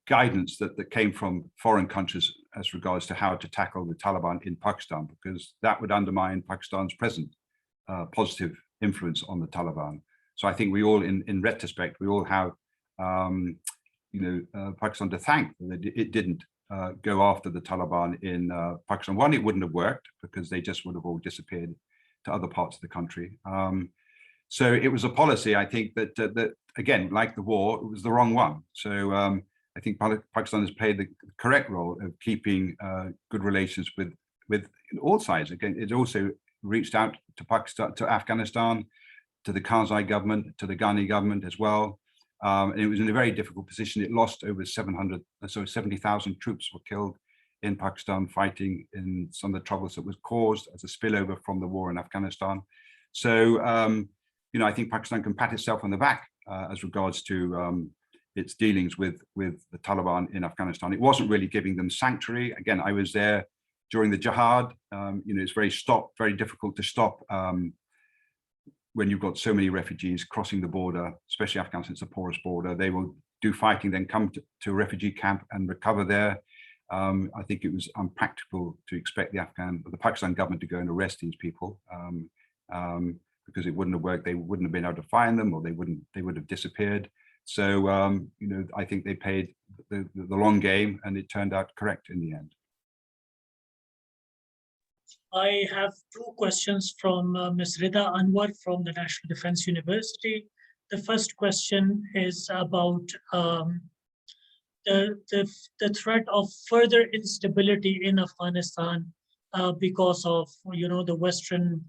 guidance that came from foreign countries as regards to how to tackle the Taliban in Pakistan, because that would undermine Pakistan's present positive influence on the Taliban. So I think we all, in retrospect, we all have, Pakistan to thank that it didn't go after the Taliban in Pakistan. One, it wouldn't have worked because they just would have all disappeared to other parts of the country. So it was a policy, I think, that again, like the war, it was the wrong one. So I think Pakistan has played the correct role of keeping good relations with all sides. Again, it also reached out to Pakistan, to Afghanistan, to the Karzai government, to the Ghani government as well. And it was in a very difficult position. It lost over 70,000 troops were killed in Pakistan fighting in some of the troubles that was caused as a spillover from the war in Afghanistan. So, I think Pakistan can pat itself on the back as regards to its dealings with the Taliban in Afghanistan. It wasn't really giving them sanctuary. Again, I was there during the jihad. It's very difficult to stop when you've got so many refugees crossing the border, especially Afghanistan, it's the poorest border. They will do fighting, then come to a refugee camp and recover there. I think it was unpractical to expect the Pakistan government to go and arrest these people because it wouldn't have worked. They wouldn't have been able to find them, or they would have disappeared. So, I think they played the long game, and it turned out correct in the end.
I have two questions from Ms. Rida Anwar from the National Defense University. The first question is about the threat of further instability in Afghanistan because of the Western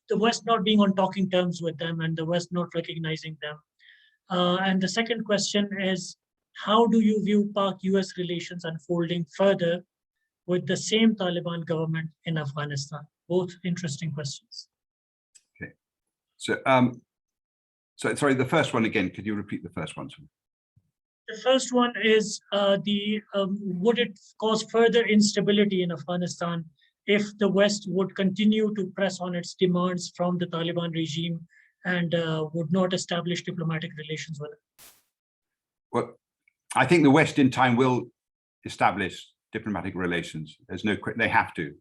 the West not being on talking terms with them and the West not recognizing them. And the second question is, how do you view Pak-US relations unfolding further with the same Taliban government in Afghanistan? Both interesting questions.
Okay. So, sorry, the first one again, could you repeat the first one?
The first one is would it cause further instability in Afghanistan if the West would continue to press on its demands from the Taliban regime and would not establish diplomatic relations with it?
Well, I think the West in time will establish diplomatic relations. There's no, they have to.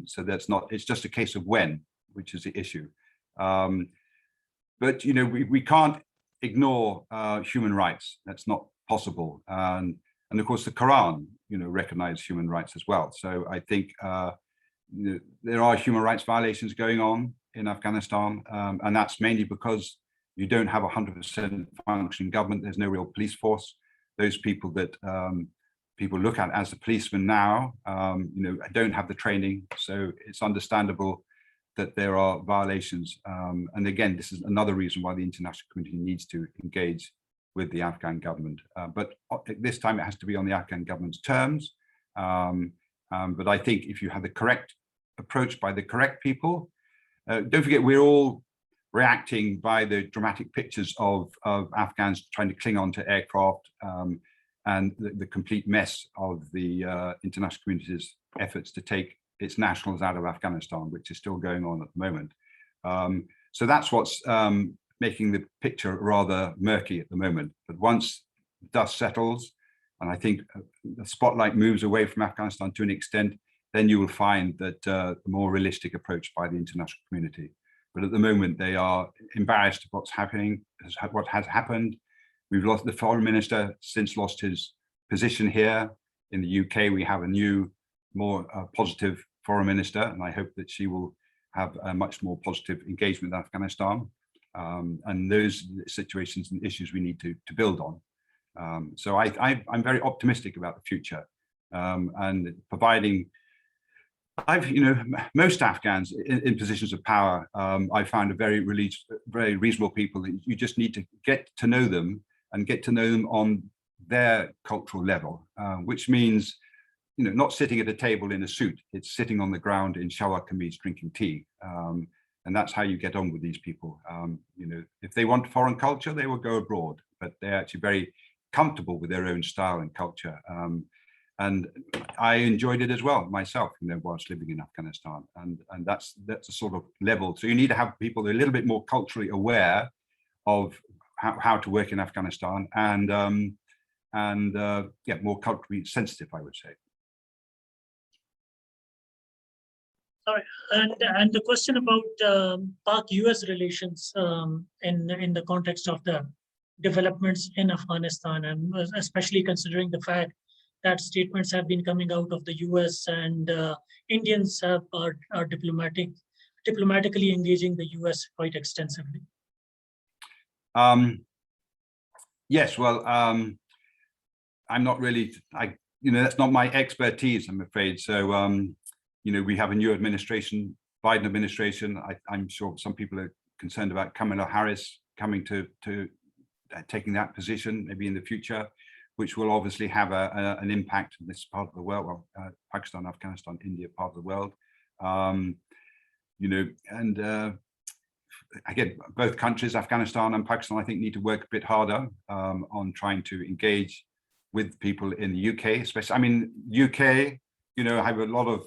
So that's not, it's just a case of when, which is the issue. But, you know, we can't ignore human rights. That's not possible. And of course, the Quran, you know, recognizes human rights as well. So I think you know, there are human rights violations going on in Afghanistan, and that's mainly because you don't have a 100% functioning government. There's no real police force. Those people that people look at as the policemen now, you know, don't have the training. So it's understandable that there are violations. And again, this is another reason why the international community needs to engage with the Afghan government. But this time it has to be on the Afghan government's terms. But I think if you have the correct approach by the correct people, don't forget, we're all reacting by the dramatic pictures of Afghans trying to cling on to aircraft and the complete mess of the international community's efforts to take its nationals out of Afghanistan, which is still going on at the moment. So that's what's making the picture rather murky at the moment. But once dust settles, and I think the spotlight moves away from Afghanistan to an extent, then you will find that the more realistic approach by the international community. But at the moment, they are embarrassed of what's happening, what has happened. We've lost the foreign minister since lost his position here. In the UK, we have a new, more positive foreign minister, and I hope that she will have a much more positive engagement with Afghanistan. And those situations and issues we need to build on. So I'm very optimistic about the future, and providing, you know, most Afghans in positions of power, I found are very reasonable people. That you just need to get to know them and get to know them on their cultural level, which means, you know, not sitting at a table in a suit. It's sitting on the ground in shalwar kameez drinking tea. And that's how you get on with these people. You know, if they want foreign culture, they will go abroad, but they're actually very comfortable with their own style and culture. And I enjoyed it as well myself, you know, whilst living in Afghanistan. And that's a sort of level. So you need to have people that are a little bit more culturally aware of how to work in Afghanistan, and yeah, more culturally sensitive, I would say.
Sorry, and the question about Pak-US relations in the context of the developments in Afghanistan, and especially considering the fact that statements have been coming out of the US, and Indians are diplomatically engaging the US quite extensively.
Yes, well, I'm not really, you know, that's not my expertise, I'm afraid. So, you know, we have a new administration, Biden administration. I'm sure some people are concerned about Kamala Harris coming to taking that position, maybe in the future, which will obviously have an impact in this part of the world, well, Pakistan, Afghanistan, India, part of the world. You know, and again, both countries, Afghanistan and Pakistan, I think need to work a bit harder on trying to engage with people in the UK, especially. I mean, UK, you know, I have a lot of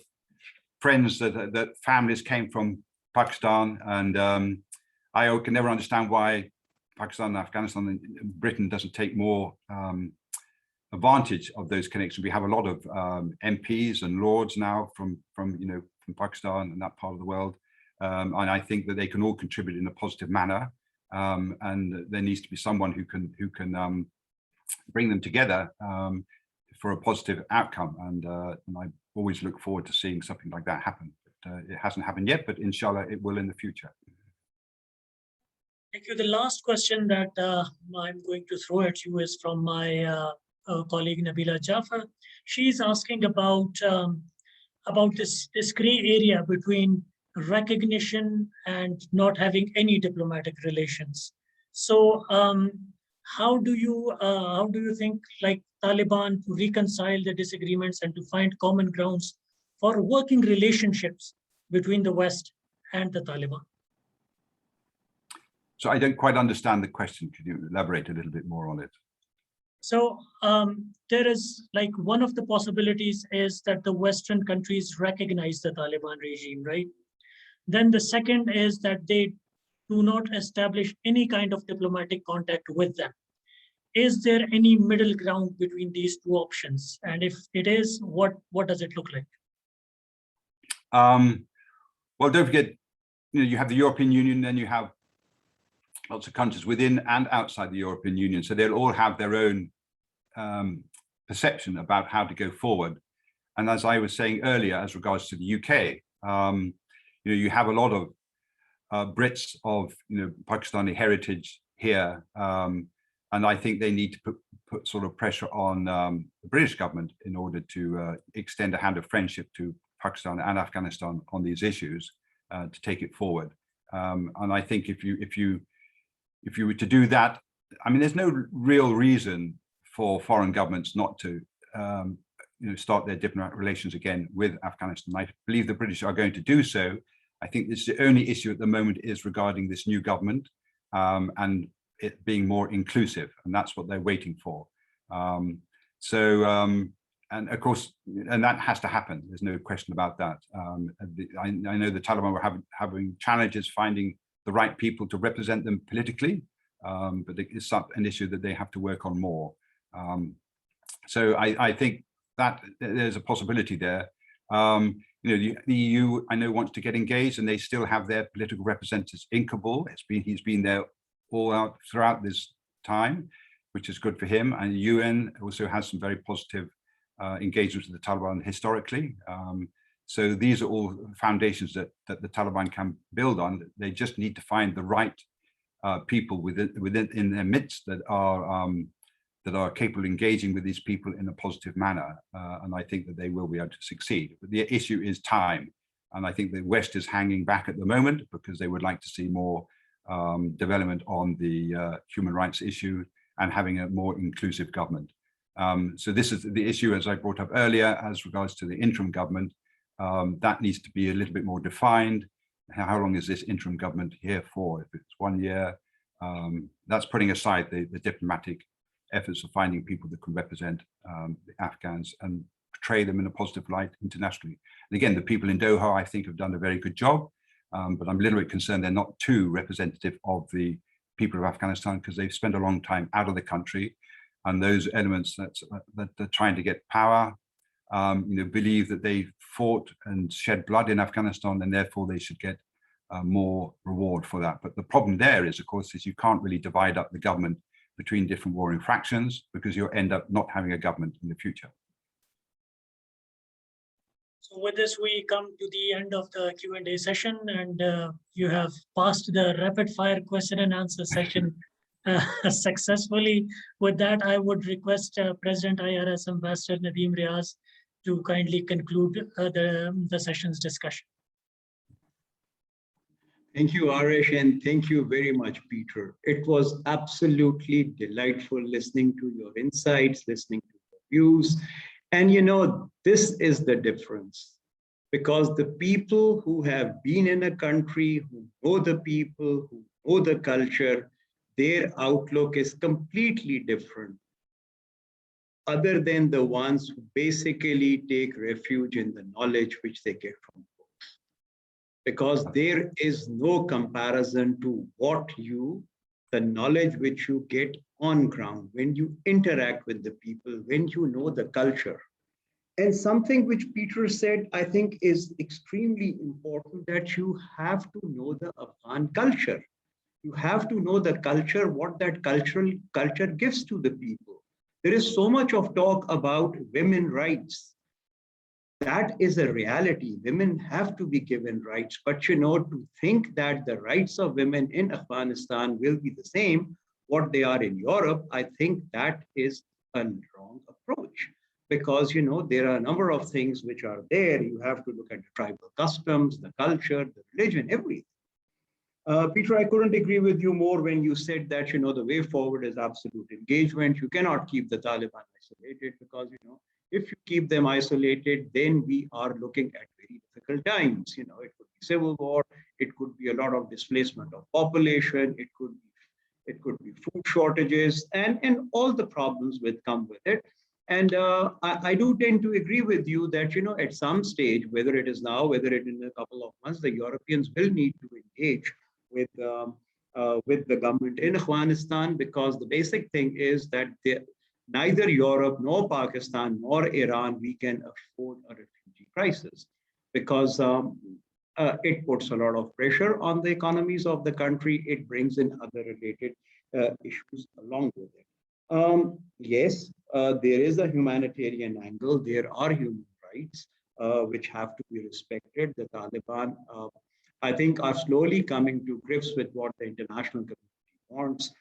friends that families came from Pakistan, and I can never understand why Pakistan and Afghanistan and Britain doesn't take more advantage of those connections. We have a lot of MPs and lords now from you know, from Pakistan and that part of the world, and I think that they can all contribute in a positive manner, and there needs to be someone who can bring them together for a positive outcome, and I always look forward to seeing something like that happen. But, it hasn't happened yet, but inshallah it will in the future.
Thank you. The last question that I'm going to throw at you is from my colleague Nabila Jafar. She's asking about this gray area between recognition and not having any diplomatic relations. So how do you think like Taliban to reconcile the disagreements and to find common grounds for working relationships between the West and the Taliban?
So I don't quite understand the question. Could you elaborate a little bit more on it?
So there is like one of the possibilities is that the Western countries recognize the Taliban regime, right? Then the second is that they do not establish any kind of diplomatic contact with them. Is there any middle ground between these two options? And if it is, what does it look like?
Well, don't forget, you have the European Union, then you have lots of countries within and outside the European Union. So they'll all have their own perception about how to go forward. And as I was saying earlier, as regards to the UK, you have a lot of Brits of Pakistani heritage here, and I think they need to put sort of pressure on the British government in order to extend a hand of friendship to Pakistan and Afghanistan on these issues to take it forward. And I think if you were to do that, I mean, there's no real reason for foreign governments not to start their diplomatic relations again with Afghanistan. I believe the British are going to do so. I think this is the only issue at the moment is regarding this new government and it being more inclusive, and that's what they're waiting for. And of course, and that has to happen. There's no question about that. I know the Taliban were having challenges finding the right people to represent them politically, but it's an issue that they have to work on more. So I think that there's a possibility there. The EU, I know, wants to get engaged, and they still have their political representatives in Kabul. He's been there all out throughout this time, which is good for him. And the UN also has some very positive engagements with the Taliban historically. So these are all foundations that the Taliban can build on. They just need to find the right people in their midst that are capable of engaging with these people in a positive manner. And I think that they will be able to succeed. But the issue is time. And I think the West is hanging back at the moment because they would like to see more development on the human rights issue and having a more inclusive government. So this is the issue, as I brought up earlier, as regards to the interim government. That needs to be a little bit more defined. How long is this interim government here for? If it's 1 year, that's putting aside the diplomatic efforts of finding people that can represent the Afghans and portray them in a positive light internationally. And again, the people in Doha, I think, have done a very good job, but I'm a little bit concerned they're not too representative of the people of Afghanistan because they've spent a long time out of the country, and those elements that they're trying to get power, believe that they fought and shed blood in Afghanistan, and therefore they should get more reward for that. But the problem there is, of course, is you can't really divide up the government between different warring fractions because you'll end up not having a government in the future.
So with this, we come to the end of the Q&A session, and you have passed the rapid fire question and answer session successfully. With that, I would request President IRS Ambassador Nadeem Riaz to kindly conclude the session's discussion.
Thank you, Arish, and thank you very much, Peter. It was absolutely delightful listening to your insights, listening to your views. And this is the difference, because the people who have been in a country, who know the people, who know the culture, their outlook is completely different, other than the ones who basically take refuge in the knowledge which they get from books. Because there is no comparison to the knowledge which you get on ground, when you interact with the people, when you know the culture. And something which Peter said, I think is extremely important, that you have to know the Afghan culture. You have to know the culture, what that culture gives to the people. There is so much of talk about women's rights. That is a reality. Women have to be given rights, but to think that the rights of women in Afghanistan will be the same what they are in Europe, I think that is a wrong approach. because, you know, there are a number of things which are there. You have to look at the tribal customs, the culture, the religion, everything. Peter, I couldn't agree with you more when you said that, you know, the way forward is absolute engagement. You cannot keep the Taliban isolated because, you know, if you keep them isolated, then we are looking at very difficult times. You know, it could be civil war, it could be a lot of displacement of population, it could be food shortages, and all the problems that come with it. And I do tend to agree with you that, you know, at some stage, whether it is now, whether it in a couple of months, the Europeans will need to engage with the government in Afghanistan, because the basic thing is that neither Europe nor Pakistan nor Iran, we can afford a refugee crisis, because it puts a lot of pressure on the economies of the country. It brings in other related issues along with it. Yes, there is a humanitarian angle. There are human rights which have to be respected. The Taliban, I think, are slowly coming to grips with what the international community wants.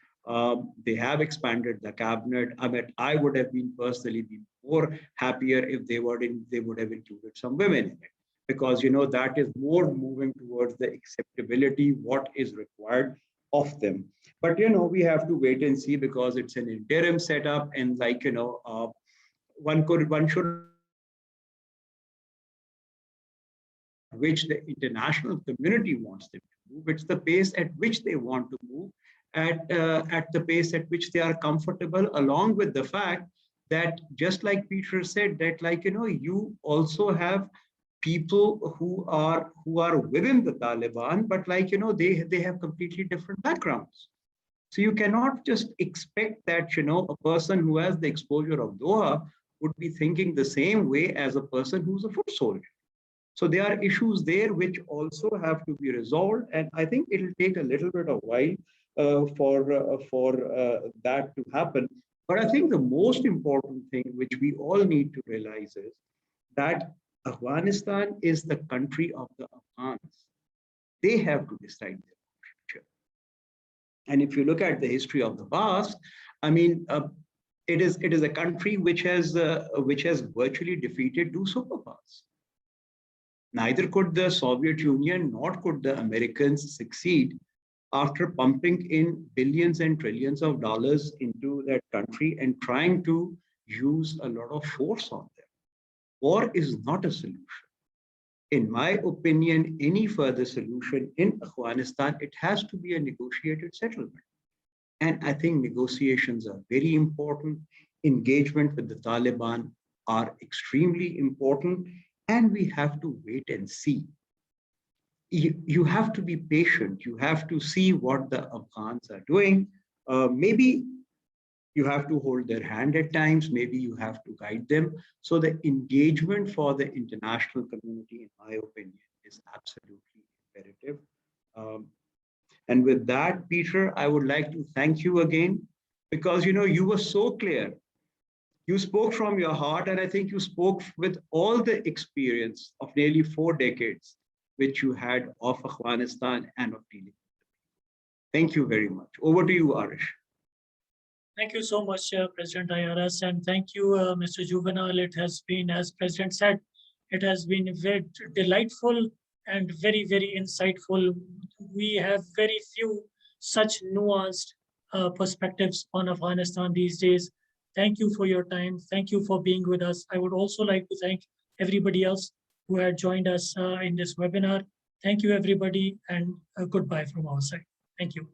They have expanded the cabinet. I mean, I would have been personally more happier if they would have included some women in it, because, you know, that is more moving towards the acceptability, what is required of them. But, you know, we have to wait and see, because it's an interim setup, and, like, you know, one should, which the international community wants them to move. It's the pace at which they want to move, at the pace at which they are comfortable, along with the fact that, just like Peter said, that, like, you know, you also have people who are within the Taliban, but, like, you know, they have completely different backgrounds. So you cannot just expect that, you know, a person who has the exposure of Doha would be thinking the same way as a person who's a foot soldier. So there are issues there which also have to be resolved, and I think it'll take a little bit of while for that to happen. But I think the most important thing which we all need to realize is that Afghanistan is the country of the Afghans. They have to decide their future. And if you look at the history of the past, I mean, it is a country which has virtually defeated two superpowers. Neither could the Soviet Union nor could the Americans succeed after pumping in billions and trillions of dollars into that country and trying to use a lot of force on them. War is not a solution. In my opinion, any further solution in Afghanistan, it has to be a negotiated settlement. And I think negotiations are very important. Engagement with the Taliban are extremely important, and we have to wait and see. You have to be patient. You have to see what the Afghans are doing. Maybe you have to hold their hand at times. Maybe you have to guide them. So the engagement for the international community, in my opinion, is absolutely imperative. And with that, Peter, I would like to thank you again, because, you know, you were so clear. You spoke from your heart, and I think you spoke with all the experience of nearly 4 decades which you had of Afghanistan and of dealing. Thank you very much. Over to you, Arish.
Thank you so much, President IRS, and thank you, Mr. Juvenal. It has been, as President said, it has been very delightful and very, very insightful. We have very few such nuanced perspectives on Afghanistan these days. Thank you for your time. Thank you for being with us. I would also like to thank everybody else who had joined us in this webinar. Thank you, everybody, and goodbye from our side. Thank you.